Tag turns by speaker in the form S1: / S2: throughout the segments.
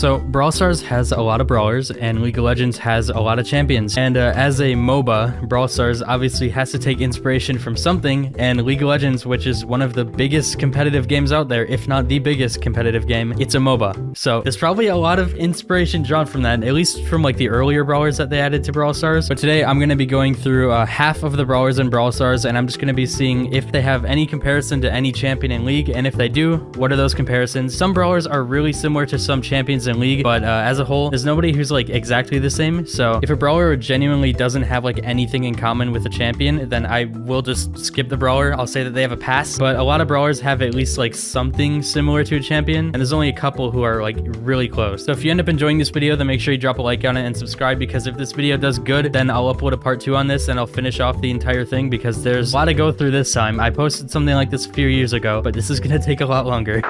S1: So Brawl Stars has a lot of brawlers and League of Legends has a lot of champions. And as a MOBA, Brawl Stars obviously has to take inspiration from something, and League of Legends, which is one of the biggest competitive games out there, if not the biggest competitive game, it's a MOBA. So there's probably a lot of inspiration drawn from that, at least from like the earlier brawlers that they added to Brawl Stars. But today I'm going to be going through half of the brawlers in Brawl Stars, and I'm just going to be seeing if they have any comparison to any champion in League, and if they do, what are those comparisons? Some brawlers are really similar to some champions in League, but as a whole, there's nobody who's like exactly the same. So if a brawler genuinely doesn't have like anything in common with a champion, then I will just skip the brawler. I'll say that they have a pass, but a lot of brawlers have at least like something similar to a champion, and there's only a couple who are like really close. So if you end up enjoying this video, then make sure you drop a like on it and subscribe, because if this video does good, then I'll upload a part 2 on this and I'll finish off the entire thing, because there's a lot to go through this time. I posted something like this a few years ago, but this is gonna take a lot longer.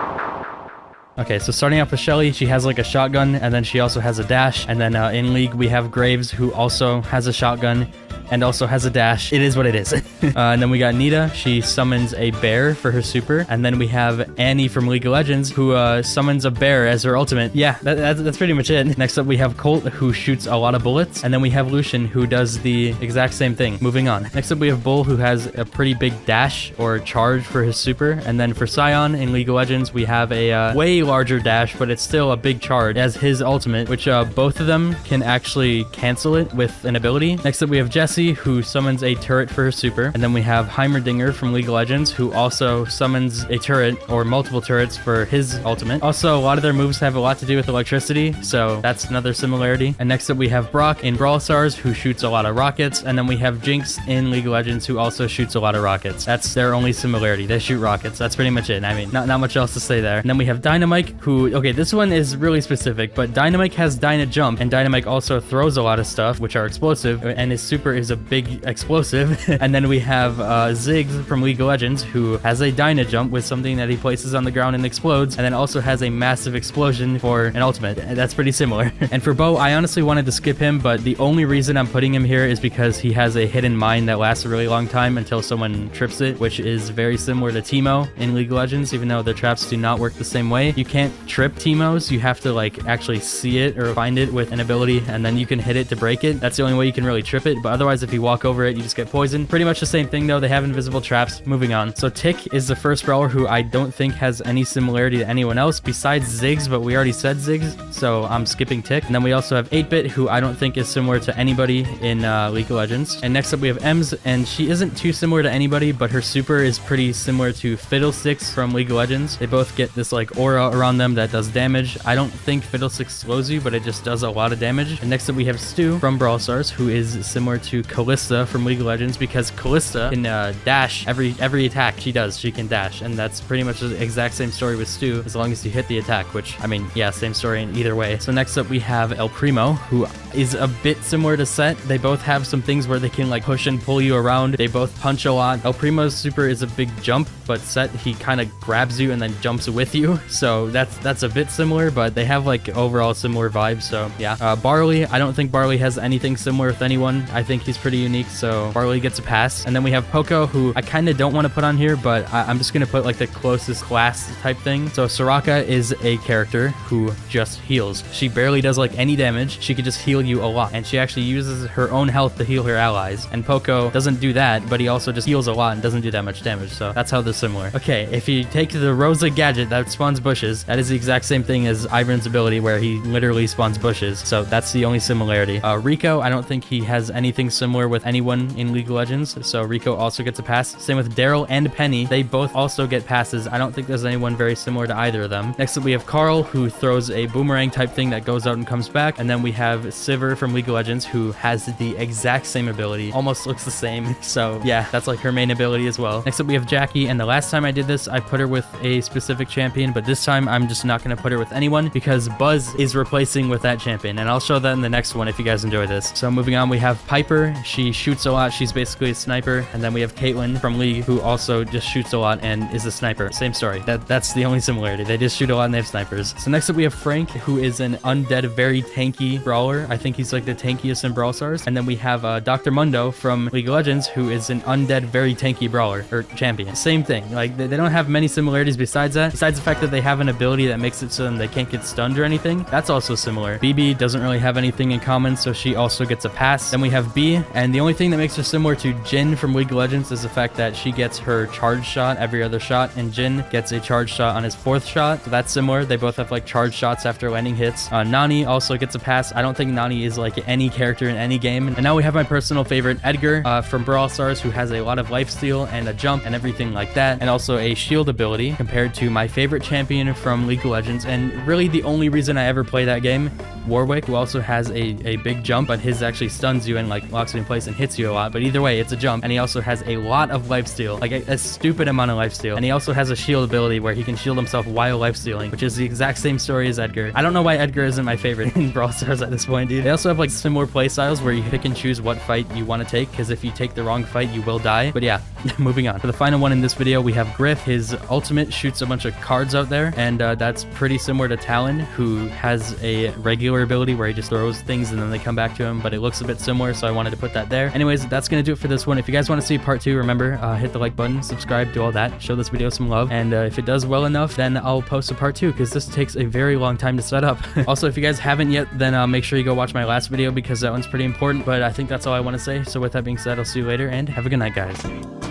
S1: Okay, so starting off with Shelly, she has like a shotgun, and then she also has a dash. And then in League, we have Graves, who also has a shotgun and also has a dash. It is what it is. And then we got Nita. She summons a bear for her super. And then we have Annie from League of Legends, who summons a bear as her ultimate. Yeah, that's pretty much it. Next up, we have Colt, who shoots a lot of bullets. And then we have Lucian, who does the exact same thing. Moving on. Next up, we have Bull, who has a pretty big dash or charge for his super. And then for Sion in League of Legends, we have a way larger dash, but it's still a big charge as his ultimate, which both of them can actually cancel it with an ability. Next up, we have Jessie, who summons a turret for her super. And then we have Heimerdinger from League of Legends, who also summons a turret or multiple turrets for his ultimate. Also, a lot of their moves have a lot to do with electricity, so that's another similarity. And next up, we have Brock in Brawl Stars, who shoots a lot of rockets. And then we have Jinx in League of Legends, who also shoots a lot of rockets. That's their only similarity. They shoot rockets. That's pretty much it. I mean, not much else to say there. And then we have Dynamike, who, okay, this one is really specific, but Dynamike has Dyna Jump, and Dynamike also throws a lot of stuff, which are explosive, and his super is a big explosive. And then we have Ziggs from League of Legends, who has a Dyna Jump with something that he places on the ground and explodes, and then also has a massive explosion for an ultimate. That's pretty similar. And for Bo, I honestly wanted to skip him, but the only reason I'm putting him here is because he has a hidden mine that lasts a really long time until someone trips it, which is very similar to Teemo in League of Legends, even though their traps do not work the same way. You can't trip Teemos. You have to like actually see it or find it with an ability, and then you can hit it to break it. That's the only way you can really trip it, but otherwise if you walk over it, you just get poisoned. Pretty much the same thing though. They have invisible traps. Moving on. So Tick is the first brawler who I don't think has any similarity to anyone else besides Ziggs, but we already said Ziggs, so I'm skipping Tick. And then we also have 8-Bit, who I don't think is similar to anybody in League of Legends. And next up we have Ems, and she isn't too similar to anybody, but her super is pretty similar to Fiddlesticks from League of Legends. They both get this like aura around them that does damage. I don't think Fiddlesticks slows you, but it just does a lot of damage. And next up we have Stu from Brawl Stars, who is similar to Kalista from League of Legends, because Kalista can dash every attack she does. She can dash, and that's pretty much the exact same story with Stu, as long as you hit the attack, which, I mean, yeah, same story in either way. So next up we have El Primo, who is a bit similar to Set. They both have some things where they can like push and pull you around. They both punch a lot. El Primo's super is a big jump, but Set, he kind of grabs you and then jumps with you. So that's a bit similar, but they have like overall similar vibes. So yeah. Barley, I don't think Barley has anything similar with anyone. I think he's pretty unique, so Barley gets a pass. And then we have Poco, who I kind of don't want to put on here, but I'm just going to put like the closest class type thing. So Soraka is a character who just heals. She barely does like any damage. She could just heal you a lot, and she actually uses her own health to heal her allies. And Poco doesn't do that, but he also just heals a lot and doesn't do that much damage. So that's how they're similar. Okay, if you take the Rosa gadget that spawns bushes, that is the exact same thing as Ivern's ability, where he literally spawns bushes. So that's the only similarity. Rico, I don't think he has anything similar with anyone in League of Legends, so Rico also gets a pass. Same with Daryl and Penny. They both also get passes. I don't think there's anyone very similar to either of them. Next up we have Carl, who throws a boomerang type thing that goes out and comes back. And then we have Sivir from League of Legends, who has the exact same ability. Almost looks the same. So yeah, that's like her main ability as well. Next up we have Jackie, and the last time I did this, I put her with a specific champion, but this time I'm just not going to put her with anyone, because Buzz is replacing with that champion, and I'll show that in the next one if you guys enjoy this. So moving on, we have Piper. She shoots a lot. She's basically a sniper. And then we have Caitlyn from League, who also just shoots a lot and is a sniper. Same story. That's the only similarity. They just shoot a lot and they have snipers. So next up we have Frank, who who is an undead, very tanky brawler. I think he's like the tankiest in Brawl Stars. And then we have Dr. Mundo from League of Legends, who is an undead, very tanky brawler or champion. Same thing. Like they don't have many similarities besides that. Besides the fact that they have an ability that makes it so they can't get stunned or anything. That's also similar. BB doesn't really have anything in common, so she also gets a pass. Then we have B, and the only thing that makes her similar to Jhin from League of Legends is the fact that she gets her charge shot every other shot, and Jhin gets a charge shot on his 4th shot. So that's similar. They both have like charge shots after landing hits. Nani also gets a pass. I don't think Nani is like any character in any game. And now we have my personal favorite, Edgar, from Brawl Stars, who has a lot of lifesteal and a jump and everything like that, and also a shield ability compared to my favorite champion from League of Legends, and really the only reason I ever play that game, Warwick, who also has a big jump, but his actually stuns you and like locks you in place and hits you a lot. But either way, it's a jump, and he also has a lot of lifesteal, like a stupid amount of lifesteal. And he also has a shield ability where he can shield himself while lifestealing, which is the exact same story as Edgar. I don't know why Edgar isn't my favorite in Brawl Stars at this point, dude. They also have like similar playstyles where you pick and choose what fight you want to take, because if you take the wrong fight, you will die. But yeah, moving on. For the final one in this video, we have Griff. His ultimate shoots a bunch of cards out there, and that's pretty similar to Talon, who has a regular ability where he just throws things and then they come back to him, but it looks a bit similar, so I wanted to put that there. Anyways, that's gonna do it for this one. If you guys want to see part 2, remember, hit the like button, subscribe, do all that, show this video some love, and if it does well enough, then I'll post a part 2, because this takes a very long time to set up. Also, if you guys haven't yet, then make sure you go watch my last video, because that one's pretty important. But I think that's all I want to say. So with that being said, I'll see you later, and have a good night, guys.